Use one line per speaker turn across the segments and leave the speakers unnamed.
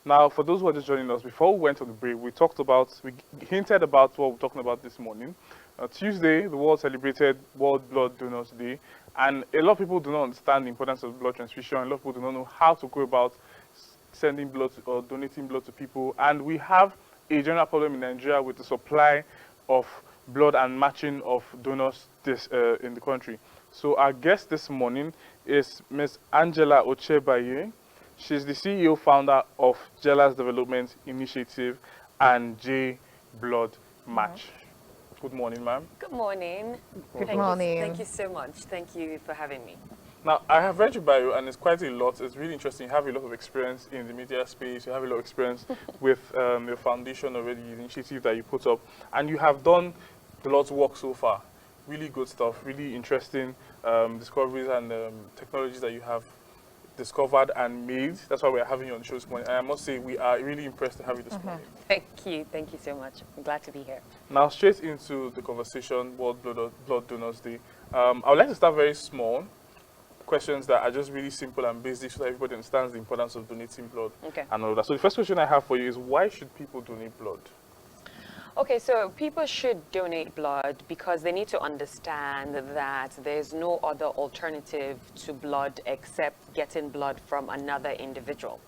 Now, for those who are just joining us, before we went on the break, we hinted about what we're talking about this morning. Tuesday, the world celebrated World Blood Donors Day, and a lot of people do not understand the importance of blood transfusion. A lot of people do not know how to go about sending blood or donating blood to people, and we have a general problem in Nigeria with the supply of blood and matching of donors in the country. So our guest this morning is Ms. Angela Ochu-Baiye. She's the CEO founder of Jella's Development Initiative and J Blood Match. Good morning, ma'am.
Good morning.
Good morning.
Thank you so much. Thank you for having me.
Now, I have read your bio, and it's quite a lot. It's really interesting. You have a lot of experience in the media space. You have a lot of experience with your foundation already, the initiative that you put up. And you have done a lot of work so far. Really good stuff, really interesting discoveries and technologies that you have discovered and made. That's why we're having you on the show this morning. And I must say, we are really impressed to have you this morning.
Thank you so much. I'm glad to be here.
Now, straight into the conversation, World Blood Donors Day. I would like to start very small. Questions that are just really simple and basic so that everybody understands the importance of donating blood and all that. So the first question I have for you is, why should people donate blood?
Okay, so people should donate blood because they need to understand that there's no other alternative to blood except getting blood from another individual.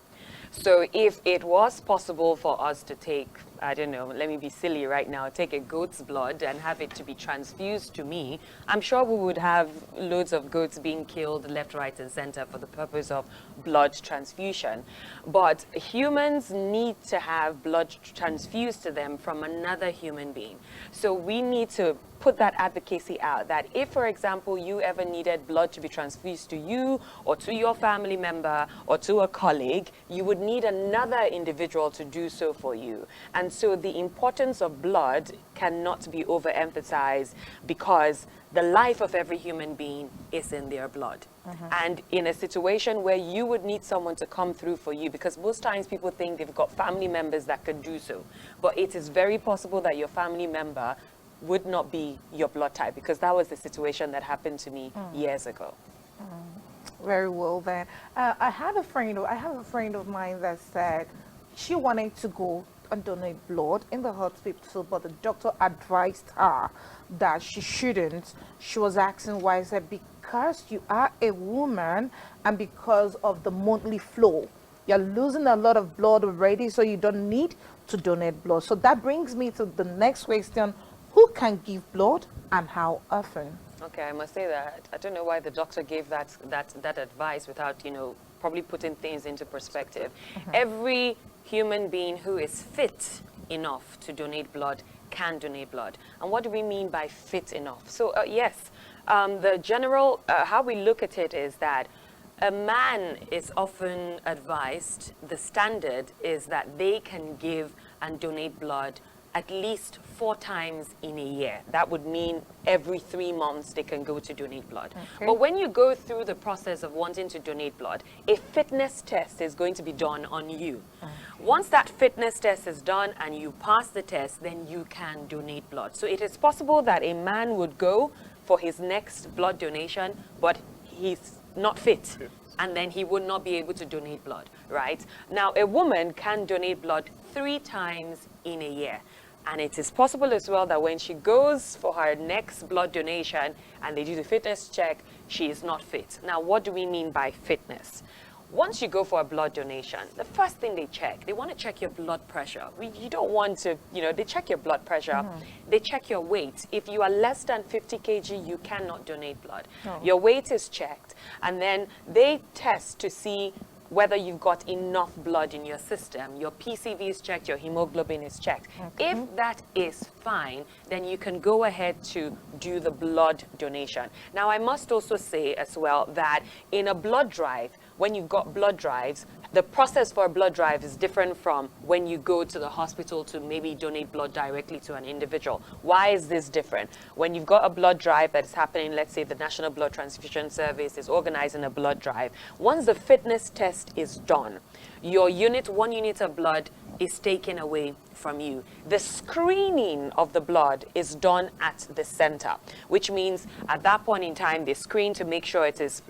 So if it was possible for us to take, I don't know, let me be silly right now, take a goat's blood and have it to be transfused to me, I'm sure we would have loads of goats being killed left, right, and center for the purpose of blood transfusion. But humans need to have blood transfused to them from another human being. So we need to put that advocacy out that if, for example, you ever needed blood to be transfused to you or to your family member or to a colleague, you would need another individual to do so for you. And so the importance of blood cannot be overemphasized because the life of every human being is in their blood. And in a situation where you would need someone to come through for you, because most times people think they've got family members that could do so, but it is very possible that your family member would not be your blood type, because that was the situation that happened to me years ago.
Very well then. I have a friend of mine that said she wanted to go and donate blood in the hospital, but the doctor advised her that she shouldn't. She was asking why. I said, because you are a woman and because of the monthly flow, you're losing a lot of blood already, so you don't need to donate blood. So that brings me to the next question. Who can give blood and how often?
Okay, I must say that I don't know why the doctor gave that advice without, probably putting things into perspective. Every human being who is fit enough to donate blood can donate blood. And what do we mean by fit enough? So yes, the general, how we look at it is that a man is often advised, the standard is that they can give and donate blood at least 4 times in a year. That would mean every 3 months they can go to donate blood. But when you go through the process of wanting to donate blood, a fitness test is going to be done on you. Once that fitness test is done and you pass the test, then you can donate blood. So it is possible that a man would go for his next blood donation, but he's not fit. And then he would not be able to donate blood, right? Now, a woman can donate blood 3 times in a year. And it is possible as well that when she goes for her next blood donation and they do the fitness check, she is not fit. Now, what do we mean by fitness? Once you go for a blood donation, the first thing they want to check your blood pressure. You don't want to, they check your blood pressure, they check your weight. If you are less than 50 kg, you cannot donate blood. Your weight is checked, and then they test to see whether you've got enough blood in your system. Your PCV is checked, your hemoglobin is checked. If that is fine, then you can go ahead to do the blood donation. Now, I must also say as well that in a blood drive, when you've got blood drives, the process for a blood drive is different from when you go to the hospital to maybe donate blood directly to an individual. Why is this different? When you've got a blood drive that is happening, let's say the National Blood Transfusion Service is organizing a blood drive. Once the fitness test is done, your 1 unit of blood is taken away from you. The screening of the blood is done at the center, which means at that point in time, they screen to make sure it is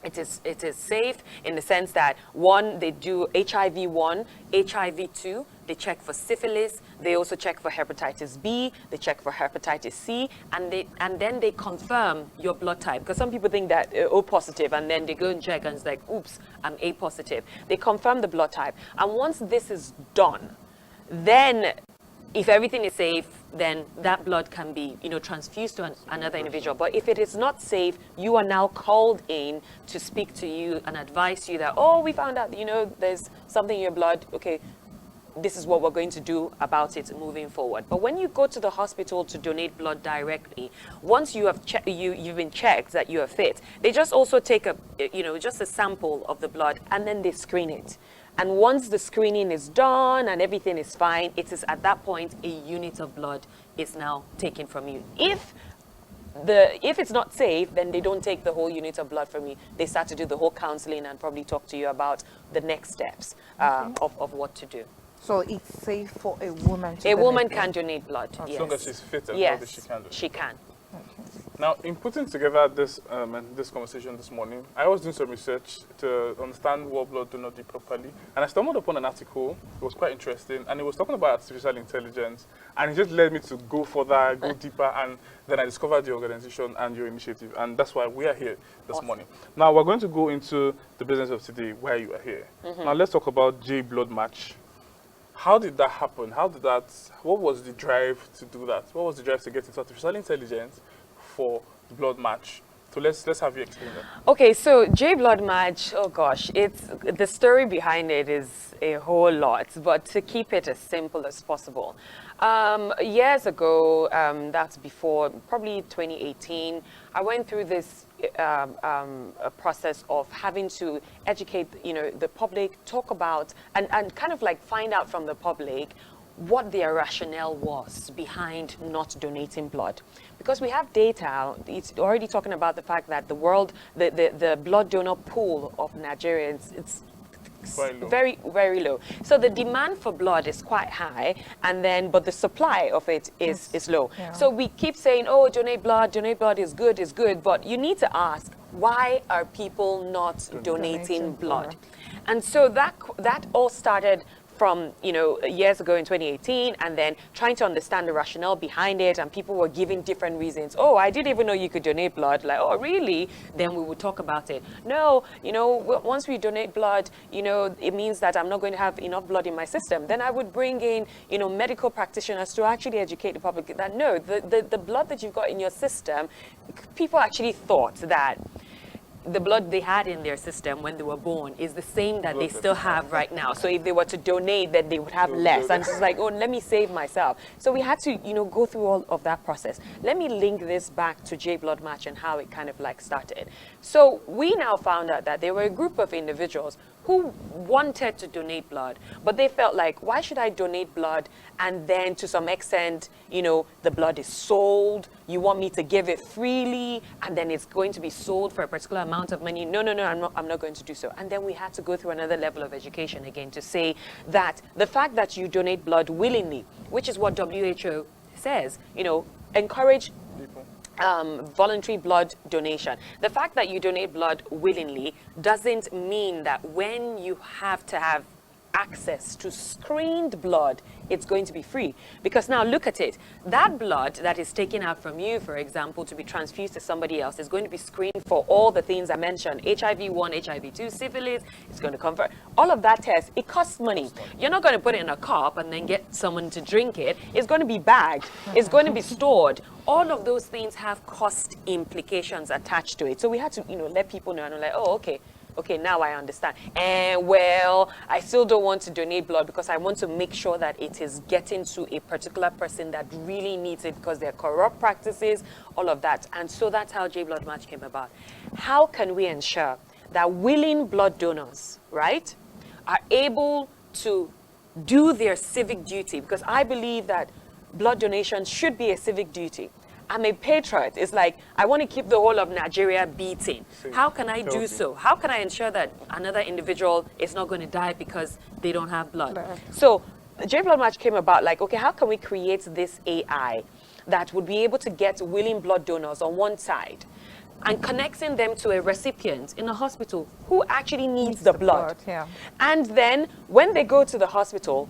It is safe in the sense that, one, they do HIV-1, HIV-2, they check for syphilis, they also check for hepatitis B, they check for hepatitis C, and then they confirm your blood type. Because some people think that O positive, and then they go and check and it's like, oops, I'm A positive. They confirm the blood type. And once this is done, then if everything is safe, then that blood can be, transfused to another individual. But if it is not safe, you are now called in to speak to you and advise you that, oh, we found out, there's something in your blood. Okay, this is what we're going to do about it moving forward. But when you go to the hospital to donate blood directly, once you have you've been checked that you are fit, they just also take just a sample of the blood, and then they screen it. And once the screening is done and everything is fine, it is at that point a unit of blood is now taken from you. If it's not safe, then they don't take the whole unit of blood from you. They start to do the whole counseling and probably talk to you about the next steps of what to do.
So it's safe for a woman to
A woman
donate
can donate blood.
As
Yes.
long as she's fit and
Yes,
healthy, she can do it.
she can.
Now, in putting together this this conversation this morning, I was doing some research to understand what blood donor do properly, and I stumbled upon an article. It was quite interesting, and it was talking about artificial intelligence, and it just led me to go further, go deeper, and then I discovered the organization and your initiative, and that's why we are here this
Awesome.
morning. Now, we're going to go into the business of today, why you are here. Now, let's talk about J Blood Match. How did that happen? What was the drive to do that? What was the drive to get into artificial intelligence for blood match? So let's have you explain that.
Okay, so J Blood Match, oh gosh, the story behind it is a whole lot, but to keep it as simple as possible. Years ago, that's before probably 2018, I went through this process of having to educate, the public, talk about and kind of like find out from the public what their rationale was behind not donating blood. Because we have data, it's already talking about the fact that the blood donor pool of Nigerians, it's
Quite low.
very, very low. So the demand for blood is quite high, but the supply of it is low.
Yeah.
So we keep saying, oh, donate blood is good, but you need to ask, why are people not donating blood? And so that all started from years ago in 2018, and then trying to understand the rationale behind it, and people were giving different reasons. Oh, I didn't even know you could donate blood. Like, oh, really? Then we would talk about it. No, once we donate blood, it means that I'm not going to have enough blood in my system. Then I would bring in medical practitioners to actually educate the public that no, the blood that you've got in your system, people actually thought that the blood they had in their system when they were born is the same that they still have right now. So if they were to donate, then they would have less. And it's like, oh, let me save myself. So we had to, go through all of that process. Let me link this back to J Blood Match and how it kind of like started. So we now found out that there were a group of individuals who wanted to donate blood, but they felt like, why should I donate blood? And then to some extent, the blood is sold. You want me to give it freely, and then it's going to be sold for a particular amount of money. No, I'm not going to do so. And then we had to go through another level of education again to say that the fact that you donate blood willingly, which is what WHO says, encourage voluntary blood donation. The fact that you donate blood willingly doesn't mean that when you have to have access to screened blood, it's going to be free. Because now look at it. That blood that is taken out from you, for example, to be transfused to somebody else is going to be screened for all the things I mentioned. HIV-1, HIV-2, syphilis, it's going to convert. All of that test, it costs money. You're not going to put it in a cup and then get someone to drink it. It's going to be bagged. It's going to be stored. All of those things have cost implications attached to it. So we had to, let people know, and I'm like, oh, okay, now I understand. And well, I still don't want to donate blood because I want to make sure that it is getting to a particular person that really needs it, because there are corrupt practices, all of that. And so that's how J Blood Match came about. How can we ensure that willing blood donors, right, are able to do their civic duty? Because I believe that blood donation should be a civic duty. I'm a patriot. It's like, I want to keep the whole of Nigeria beating. How can I do so? How can I ensure that another individual is not going to die because they don't have blood? So J Blood Match came about like, okay, how can we create this AI that would be able to get willing blood donors on one side, and connecting them to a recipient in a hospital who actually needs the blood.
Yeah.
And then when they go to the hospital,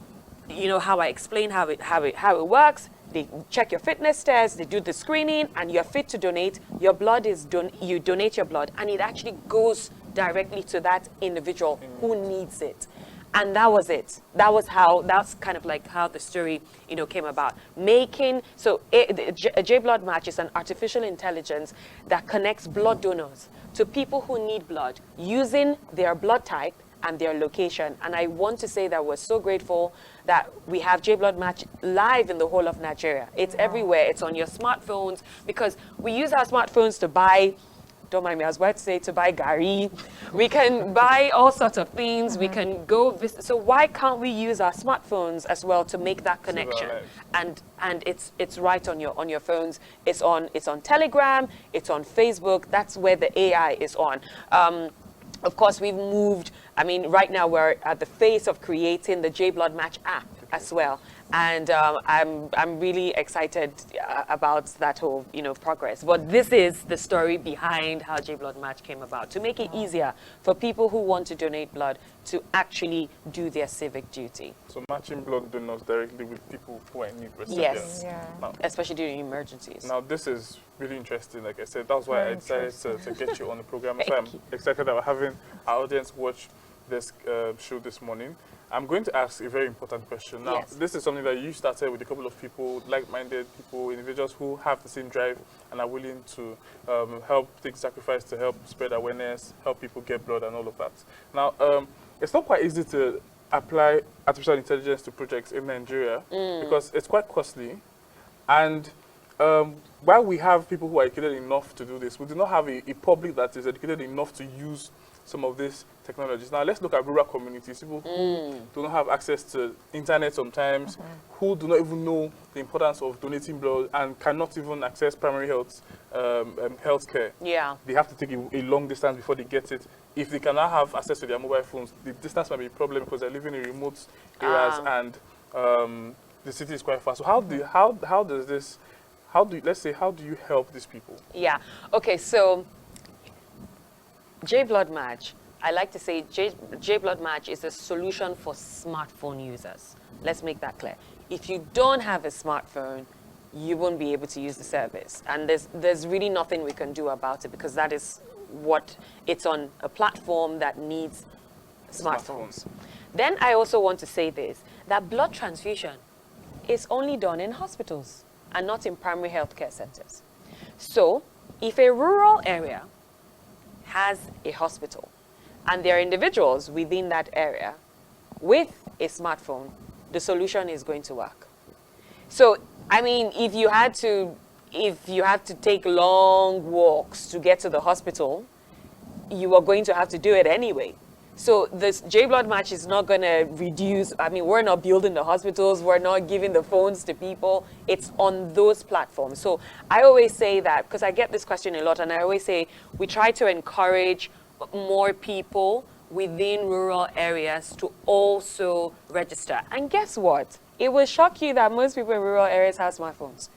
you know how I explain how it works. They check your fitness test, they do the screening, and you're fit to donate. Your blood is you donate your blood, and it actually goes directly to that individual who needs it. And that was it. That's kind of like how the story, you know, came about. A J-Blood Match is an artificial intelligence that connects blood donors to people who need blood using their blood type and their location. And I want to say that we're so grateful that we have J-Blood Match live in the whole of Nigeria. It's everywhere. It's on your smartphones, because we use our smartphones to buy, don't mind me, I was about to say to buy gari. We can buy all sorts of things. We can go visit. So why can't we use our smartphones as well to make that connection? And it's right on your phones. It's on Telegram. It's on Facebook. That's where the AI is on. Of course, we've moved. I mean, right now we're at the phase of creating the J-Blood Match app as well. And I'm really excited about that whole, you know, progress. But this is the story behind how J-Blood Match came about, to make it easier for people who want to donate blood to actually do their civic duty.
So matching blood donors directly with people who are in need, recipients.
Yes,
Now,
especially during emergencies.
now this is really interesting. Like I said, that's why I decided to get you on the program. So I'm excited that we're having our audience watch this show this morning. I'm going to ask a very important question. Now, this is something that you started with a couple of people, like-minded people, individuals who have the same drive and are willing to help take sacrifice to help spread awareness, help people get blood and all of that. Now, it's not quite easy to apply artificial intelligence to projects in Nigeria because it's quite costly. And while we have people who are educated enough to do this, we do not have a public that is educated enough to use some of these technologies. Now, let's look at rural communities, people who do not have access to internet sometimes, who do not even know the importance of donating blood and cannot even access primary health care.
Yeah.
They have to take a long distance before they get it. If they cannot have access to their mobile phones, the distance might be a problem because they're living in remote areas and the city is quite far. So how do you help these people?
Yeah. Okay, so J-Blood Match, I like to say J-Blood Match is a solution for smartphone users. Let's make that clear. If you don't have a smartphone, you won't be able to use the service. And there's really nothing we can do about it, because that is what it's on, a platform that needs smartphones. Then I also want to say this, that blood transfusion is only done in hospitals and not in primary healthcare centers. So if a rural area has a hospital and there are individuals within that area with a smartphone, the solution is going to work. So, I mean, if you had to take long walks to get to the hospital, you are going to have to do it anyway. So this J-Blood Match is not going to reduce, I mean, we're not building the hospitals, we're not giving the phones to people, it's on those platforms. So I always say that, because I get this question a lot, and I always say we try to encourage more people within rural areas to also register. And guess what? It will shock you that most people in rural areas have smartphones.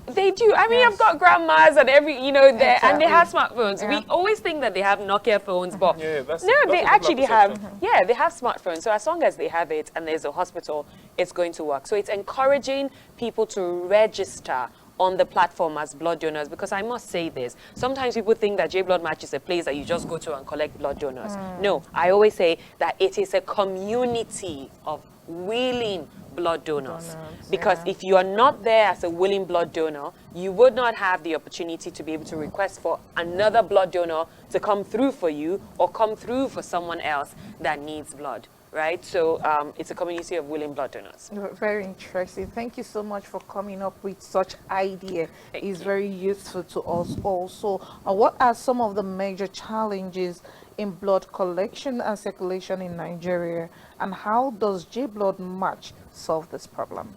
They do. I mean, I've got grandmas and and they have smartphones. We always think that they have Nokia phones, but they actually have, they have smartphones. So as long as they have it and there's a hospital, it's going to work. So it's encouraging people to register on the platform as blood donors, because I must say this, sometimes people think that J-Blood Match is a place that you just go to and collect blood donors. No, I always say that it is a community of willing blood donors. Because if you are not there as a willing blood donor, you would not have the opportunity to be able to request for another blood donor to come through for you or come through for someone else that needs blood. Right? So it's a community of willing blood donors.
Very interesting. Thank you so much for coming up with such idea. It's very useful to us also. What are some of the major challenges in blood collection and circulation in Nigeria, and how does J-Blood Match solve this problem?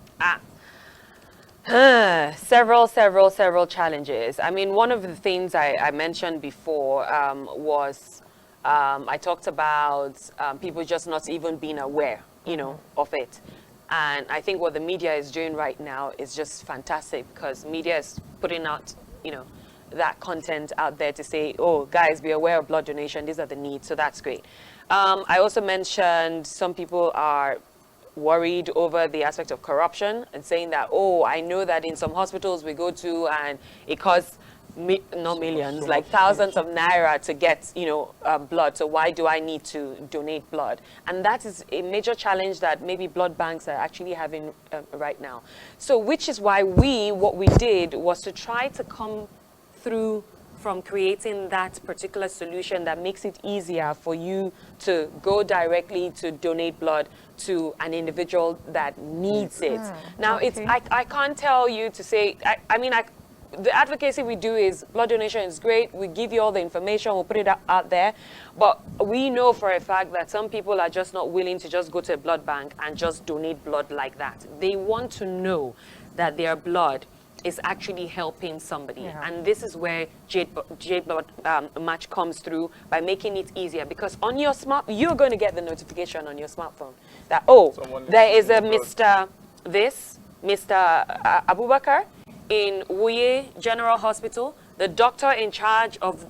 Several challenges. I mean, one of the things I mentioned before was I talked about people just not even being aware, of it. And I think what the media is doing right now is just fantastic, because media is putting out, that content out there to say, oh, guys, be aware of blood donation. These are the needs. So that's great. I also mentioned some people are worried over the aspect of corruption and saying that, oh, I know that in some hospitals we go to and it costs not millions, like thousands of naira to get, blood. So why do I need to donate blood? And that is a major challenge that maybe blood banks are actually having right now. So which is why what we did was to try to come through from creating that particular solution that makes it easier for you to go directly to donate blood to an individual that needs it. Now,
okay.
I can't tell you to say, the advocacy we do is blood donation is great. We give you all the information. We'll put it out there. But we know for a fact that some people are just not willing to just go to a blood bank and just donate blood like that. They want to know that their blood is actually helping somebody.
Yeah.
And this is where Jade Blood Match comes through by making it easier. Because on your you're going to get the notification on your smartphone that, oh, there is a Mr. Abubakar in Wuye General Hospital. The doctor in charge of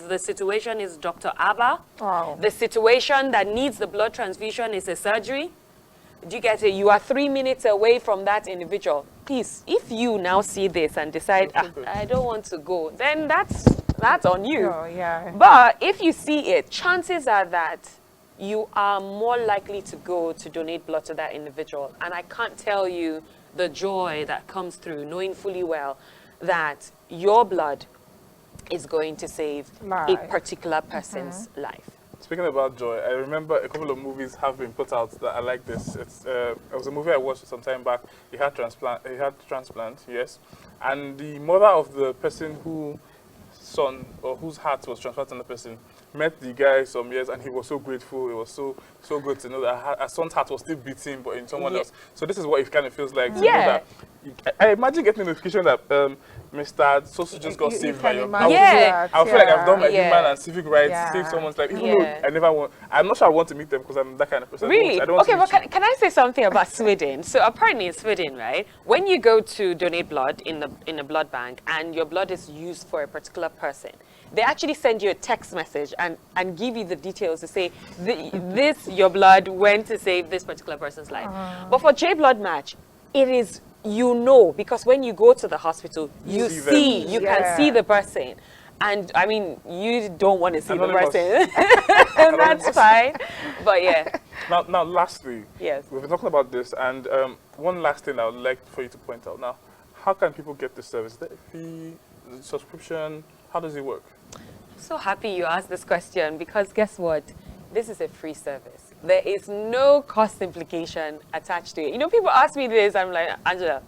the situation is Dr. Abba.
Wow.
The situation that needs the blood transfusion is a surgery. Do you get it? You are 3 minutes away from that individual. Please, if you now see this and decide, I don't want to go, then that's on you.
Oh, yeah.
But if you see it, chances are that you are more likely to go to donate blood to that individual. And I can't tell you the joy that comes through knowing fully well that your blood is going to save a particular person's life.
Speaking about joy, I remember a couple of movies have been put out that I like this. It was a movie I watched some time back. He had transplant, yes. And the mother of the person whose heart was transplanted on the person met the guy some years, and he was so grateful. It was so good to know that her son's heart was still beating, but in someone else. So this is what it kind of feels like. To know that, I imagine getting a notification that Mr. Sosu just got saved by your. I feel like I've done my human and civic rights, saved someone's life. Even though I'm not sure I want to meet them because I'm that kind of person.
Really?
I don't want
okay, can I say something about Sweden? So apparently in Sweden, right, when you go to donate blood in a blood bank and your blood is used for a particular person, they actually send you a text message and give you the details to say, your blood went to save this particular person's life. But for J Blood Match, it is, because when you go to the hospital, you can see the person. And I mean, you don't want to see the person. And that's fine. But yeah.
Now, lastly,
yes,
we've been talking about this, and one last thing I would like for you to point out now. How can people get this service? The fee, the subscription, how does it work?
So happy you asked this question, because guess what? This is a free service. There is no cost implication attached to it. People ask me this, I'm like, Angela,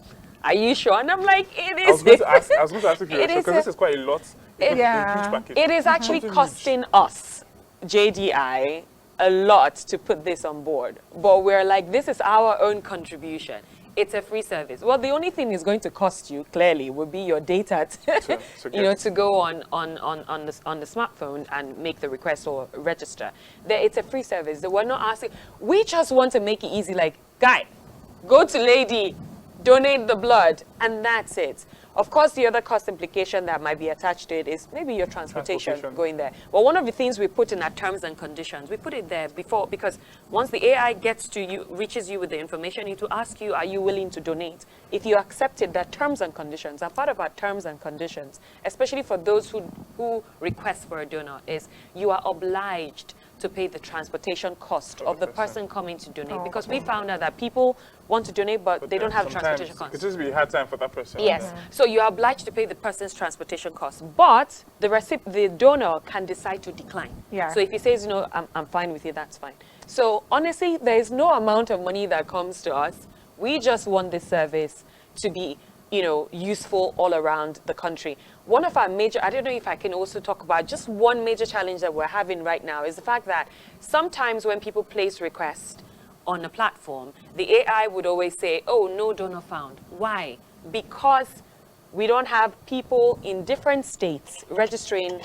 are you sure? And I'm like, it is.
I was going to ask you because this is quite a lot. A huge package.
It is actually costing us, JDI, a lot to put this on board. But we're like, this is our own contribution. It's a free service. Well, the only thing is going to cost you, clearly, would be your data to go on the smartphone and make the request or register. It's a free service. We're not asking. We just want to make it easy. Like, guy, go to lady, donate the blood, and that's it. Of course, the other cost implication that might be attached to it is maybe your transportation going there. Well, one of the things we put in our terms and conditions, we put it there before, because once the AI gets to you, reaches you with the information, it will ask you, are you willing to donate? If you accepted that terms and conditions are part of our terms and conditions, especially for those who request for a donor, is you are obliged to pay the transportation cost of the person coming to donate, because we found out that people want to donate, but they don't have transportation costs.
It just be a hard time for that person.
Yes. So you are obliged to pay the person's transportation costs, but the donor can decide to decline. Yeah. So if he says, I'm fine with it, that's fine. So honestly, there is no amount of money that comes to us. We just want this service to be, useful all around the country. One of our major, I don't know if I can also talk about just one major challenge that we're having right now is the fact that sometimes when people place requests on a platform, the AI would always say, oh, no donor found. Why? Because we don't have people in different states registering,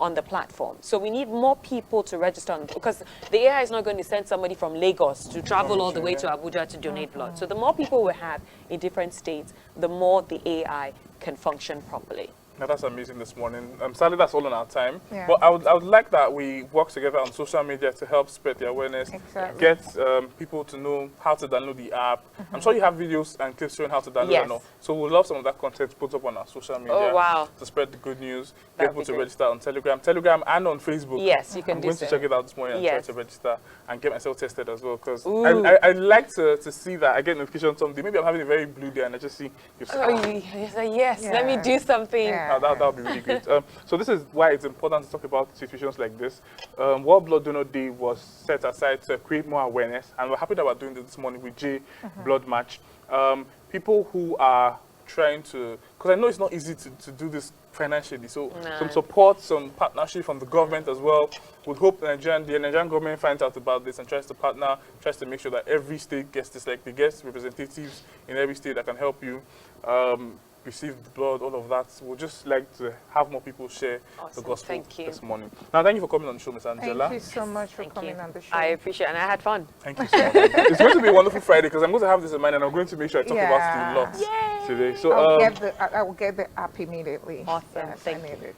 on the platform. So we need more people to register on, because the AI is not going to send somebody from Lagos to travel all the way to Abuja to donate blood. So the more people we have in different states, the more the AI can function properly.
Now that's amazing this morning. Sadly, that's all on our time.
Yeah.
But I would like that we work together on social media to help spread the awareness,
Exactly.
get people to know how to download the app. I'm sure you have videos and clips showing how to download
Yes.
and all. So we'll love some of that content put up on our social media
Oh, wow.
to spread the good news.
That
Get
would
people
be
to
great.
register on Telegram and on Facebook.
Yes, you can
I'm
do
going
so.
to check it out this morning and
Yes.
try to register and get myself tested as well, because
Ooh.
I like to see that I get notification someday. Maybe I'm having a very blue day and I just see you say,
Oh, you say, yes, let me
Yeah.
do something.
Yeah.
that would be really great. So this is why it's important to talk about situations like this. World Blood Donor Day was set aside to create more awareness, and we're happy that we're doing this morning with J Blood Match. People who are trying to, because I know it's not easy to do this financially, so
No.
some support, some partnership from the government as well. Would hope the Nigerian government finds out about this and tries to partner, tries to make sure that every state gets this, like they get representatives in every state that can help you receive the blood, all of that. We'll just like to have more people share the
Awesome.
gospel
Thank you.
this morning. Now, thank you for coming on the show, Ms. Angela.
Thank you so much for
Thank
coming
you.
on the show.
I appreciate it, and I had fun.
Thank you so much. It's going to be a wonderful Friday because I'm going to have this in mind and I'm going to make sure I talk about it a lot
Yeah.
today. So
I will get the app immediately.
Awesome.
Yes,
Thank
I
you.
need it.